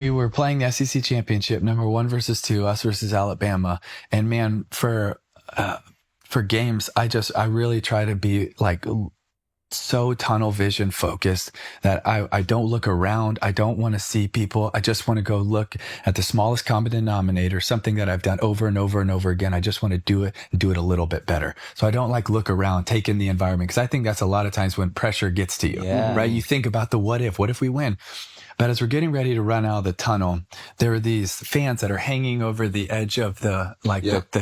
we were playing the SEC championship, number 1 versus 2, us versus Alabama. And man, for games, I really try to be like so tunnel vision focused that I don't look around. I don't want to see people. I just want to go look at the smallest common denominator, something that I've done over and over and over again. I just want to do it and do it a little bit better. So I don't like look around, take in the environment, because I think that's a lot of times when pressure gets to you, right? You think about the what if we win? But as we're getting ready to run out of the tunnel, there are these fans that are hanging over the edge of the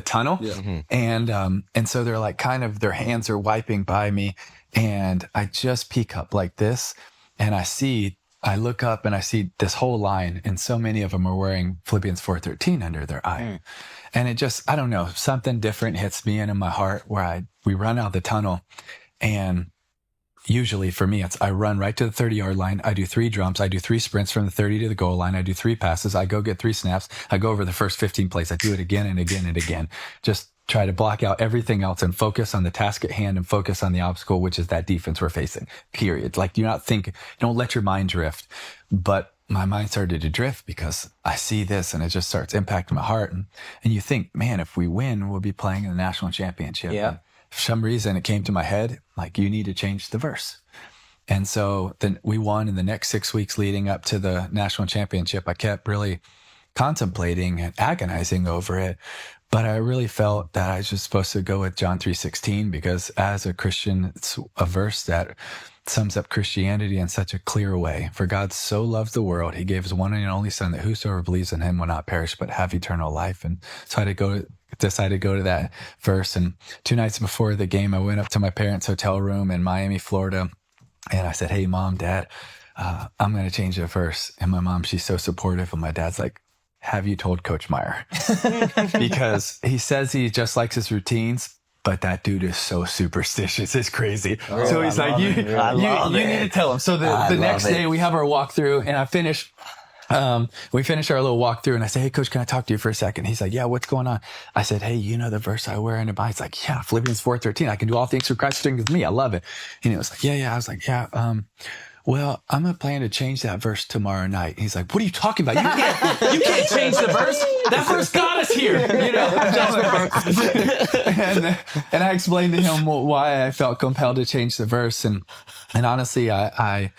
tunnel. And so they're like their hands are wiping by me. And I just peek up like this, and I look up and I see this whole line, and so many of them are wearing Philippians 4:13 under their eye. And it just, I don't know, something different hits me in my heart where we run out the tunnel. And usually for me, I run right to the 30-yard line. I do 3 jumps. I do 3 sprints from the 30 to the goal line. I do 3 passes. I go get 3 snaps. I go over the first 15 plays. I do it again and again and again. Just try to block out everything else and focus on the task at hand and focus on the obstacle, which is that defense we're facing, period. Like, you don't let your mind drift. But my mind started to drift because I see this and it just starts impacting my heart. And you think, man, if we win, we'll be playing in the national championship. Yeah. And for some reason, it came to my head, like, you need to change the verse. And so then we won in the next 6 weeks leading up to the national championship. I kept really contemplating and agonizing over it. But I really felt that I was just supposed to go with John 3:16, because as a Christian, it's a verse that sums up Christianity in such a clear way. For God so loved the world, he gave his one and only son, that whosoever believes in him will not perish, but have eternal life. And so I decided to go to that verse. And 2 nights before the game, I went up to my parents' hotel room in Miami, Florida. And I said, hey, Mom, Dad, I'm going to change the verse. And my mom, she's so supportive. And my dad's like, have you told Coach Meyer? Because he says he just likes his routines, but that dude is so superstitious. It's crazy. So he's like, you need to tell him. So the next day we have our walkthrough, and we finish our little walkthrough, and I say, hey, Coach, can I talk to you for a second? He's like, yeah, what's going on? I said, hey, you know the verse I wear in the Bible? He's like, yeah, Philippians 4:13. I can do all things through Christ who strengthens me. I love it. And he was like, yeah. I was like, yeah, well, I'm going to plan to change that verse tomorrow night. He's like, what are you talking about? You can't change the verse. That verse got us here. And I explained to him why I felt compelled to change the verse. And honestly, I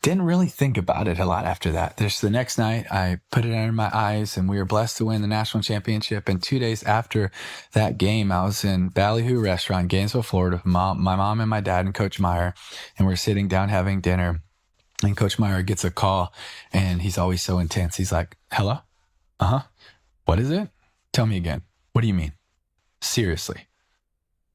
didn't really think about it a lot after that. Just the next night, I put it under my eyes, and we were blessed to win the national championship. And 2 days after that game, I was in Ballyhoo Restaurant in Gainesville, Florida, with my mom and my dad and Coach Meyer. And we're sitting down having dinner. And Coach Meyer gets a call, and he's always so intense. He's like, hello? Uh-huh. What is it? Tell me again. What do you mean? Seriously.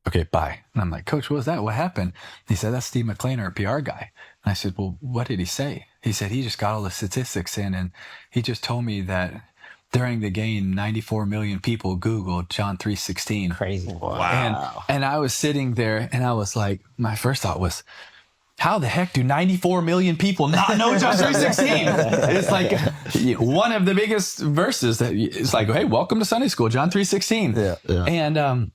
Okay, bye. And I'm like, Coach, what was that? What happened? He said, that's Steve McClain, our PR guy. And I said, well, what did he say? He said, he just got all the statistics in, and he just told me that during the game, 94 million people Googled John 3:16. Crazy. Wow. And I was sitting there, and I was like, my first thought was, how the heck do 94 million people not know John 3:16? It's like one of the biggest verses that it's like, hey, welcome to Sunday school, John 3:16. Yeah. And,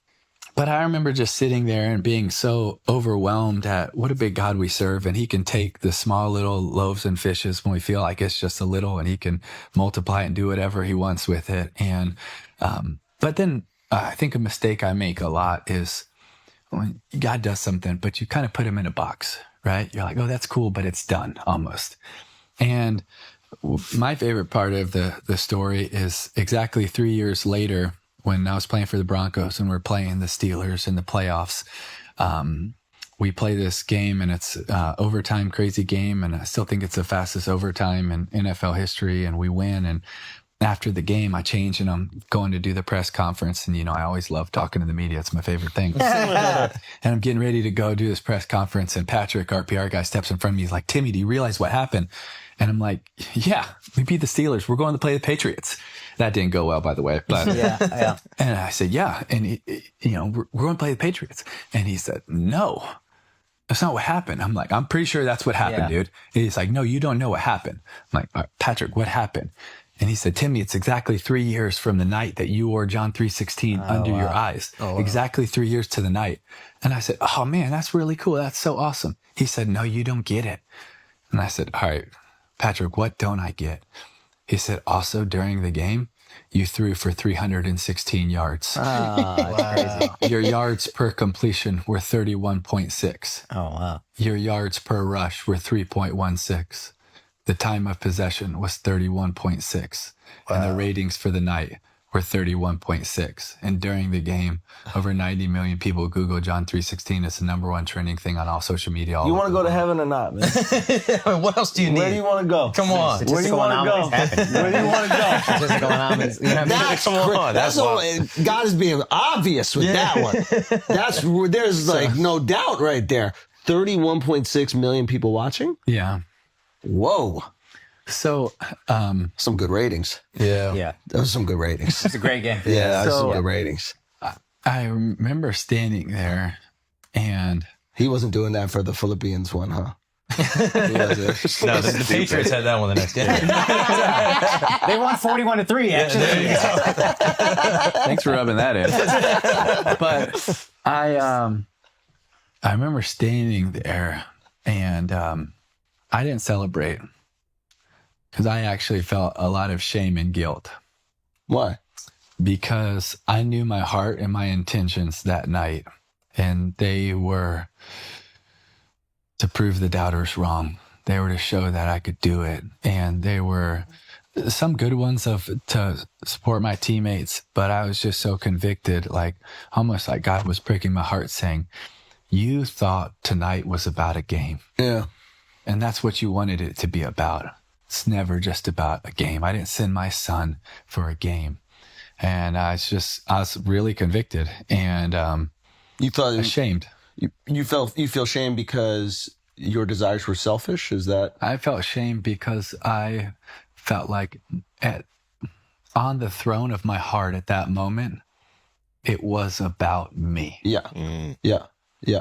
but I remember just sitting there and being so overwhelmed at what a big God we serve. And he can take the small little loaves and fishes when we feel like it's just a little, and he can multiply it and do whatever he wants with it. And, but then I think a mistake I make a lot is when God does something, but you kind of put him in a box. Right? You're like, oh, that's cool, but it's done almost. And my favorite part of the story is exactly 3 years later, when I was playing for the Broncos and we're playing the Steelers in the playoffs. We play this game, and it's overtime, crazy game. And I still think it's the fastest overtime in NFL history. And we win. And after the game, I change, and I'm going to do the press conference. And, I always love talking to the media. It's my favorite thing. And I'm getting ready to go do this press conference. And Patrick, our PR guy, steps in front of me. He's like, Timmy, do you realize what happened? And I'm like, yeah, we beat the Steelers. We're going to play the Patriots. That didn't go well, by the way. But Yeah. And I said, yeah. And, we're going to play the Patriots. And he said, no, that's not what happened. I'm like, I'm pretty sure that's what happened, dude. And he's like, no, you don't know what happened. I'm like, all right, Patrick, what happened? And he said, Timmy, it's exactly 3 years from the night that you wore John 3:16 under your eyes. Oh, wow. Exactly 3 years to the night. And I said, oh, man, that's really cool. That's so awesome. He said, no, you don't get it. And I said, all right, Patrick, what don't I get? He said, also during the game, you threw for 316 yards. Crazy. Your yards per completion were 31.6. Oh, wow. Your yards per rush were 3.16. The time of possession was 31.6. And the ratings for the night were 31.6. And during the game, over 90 million people Google John 3:16. It's the number one trending thing on all social media. You want to go to heaven or not, man? What else do you need? Where do you want to go? Come on. Where do you want to go? Where do you want to go? Statistical anomalies. You know what I mean? Come on. That's all, God is being obvious with that one. There's like no doubt right there. 31.6 million people watching. Yeah. Whoa. So, Some good ratings. Yeah. Those are some good ratings. It's a great game. Yeah, that's So- some good ratings. I remember standing there and He wasn't doing that for the Philippines one, huh? No, the Patriots had that one the next day. They won 41-3, actually. thanks for rubbing that in. But I remember standing there and I didn't celebrate because I actually felt a lot of shame and guilt Why? because I knew my heart and my intentions that night, and they were to prove the doubters wrong. They were to show that I could do it, and they were some good ones to support my teammates, but I was just so convicted, like almost like God was pricking my heart saying, you thought tonight was about a game. Yeah. And that's what you wanted it to be about. It's never just about a game. I didn't send my son for a game. And I was really convicted and You thought ashamed. you feel shame because your desires were selfish? Is that? I felt shame because I felt like on the throne of my heart at that moment, it was about me. Yeah. Yeah. Yeah.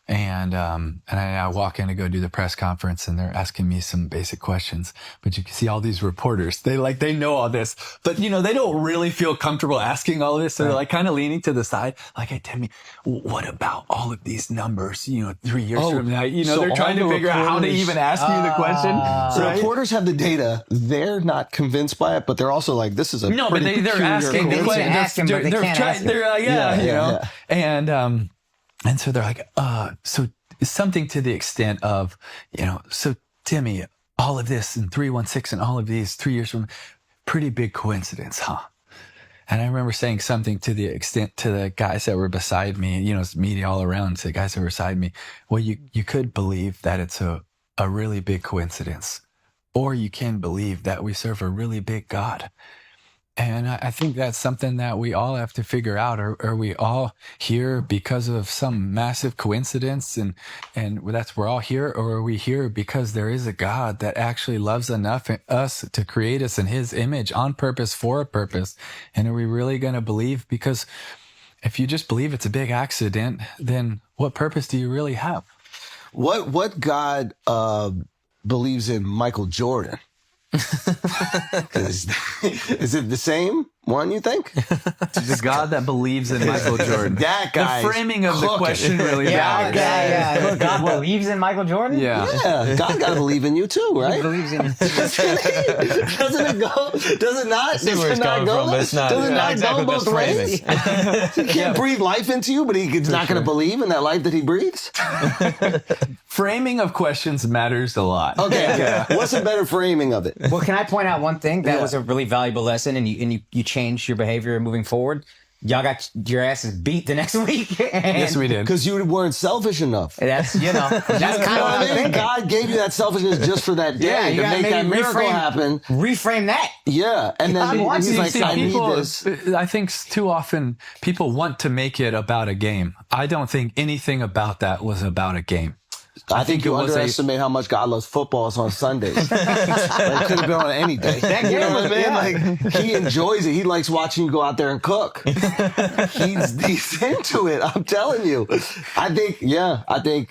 And I walk in to go do the press conference, and they're asking me some basic questions. But you can see all these reporters. They know all this, but they don't really feel comfortable asking all this. So they're like kind of leaning to the side, like, "Hey, tell me, what about all of these numbers? 3 years from now, so they're trying to all the figure out how to reporters- even ask you the question." So right? reporters have the data. They're not convinced by it, but they're also like, this is a No, but pretty they're peculiar asking the They question. can ask him, but they can't ask him. They're like, Yeah. And so they're like, so something to the extent of, so Timmy, all of this and 316 and all of these 3 years from, pretty big coincidence, huh? And I remember saying something to the extent to the guys that were beside me, it's media all around, to the guys that were beside me. Well, you could believe that it's a really big coincidence, or you can believe that we serve a really big God. And I think that's something that we all have to figure out. Are we all here because of some massive coincidence and we're all here? Or are we here because there is a God that actually loves enough us to create us in his image on purpose for a purpose? And are we really going to believe? Because if you just believe it's a big accident, then what purpose do you really have? What God believes in Michael Jordan? Is it the same one, you think? The God that believes in Michael Jordan. That guy. The framing of the question really matters. Yeah. God believes in Michael Jordan? Yeah. Yeah, God gotta believe in you too, right? He believes in Doesn't it go? Does it not? see where Does it's it not coming go? from, but it's not- Does it not not exactly go the both ways? He can't breathe life into you, but he's not going to believe in that life that he breathes. Framing of questions matters a lot. Okay, what's a better framing of it? Well, can I point out one thing that was a really valuable lesson, and you changed your behavior moving forward? Y'all got your asses beat the next week. Yes, we did. Because you weren't selfish enough. That's kind of what I'm thinking. God gave you that selfishness just for that day you to gotta make that maybe miracle happen. Reframe that. Yeah, and then God wants he's you like, to I need people, this. I think too often people want to make it about a game. I don't think anything about that was about a game. I think you it was underestimate how much God loves footballs on Sundays. It could have been on any day. You know what I mean? Yeah. Like, he enjoys it. He likes watching you go out there and cook. He's into it. I'm telling you. I think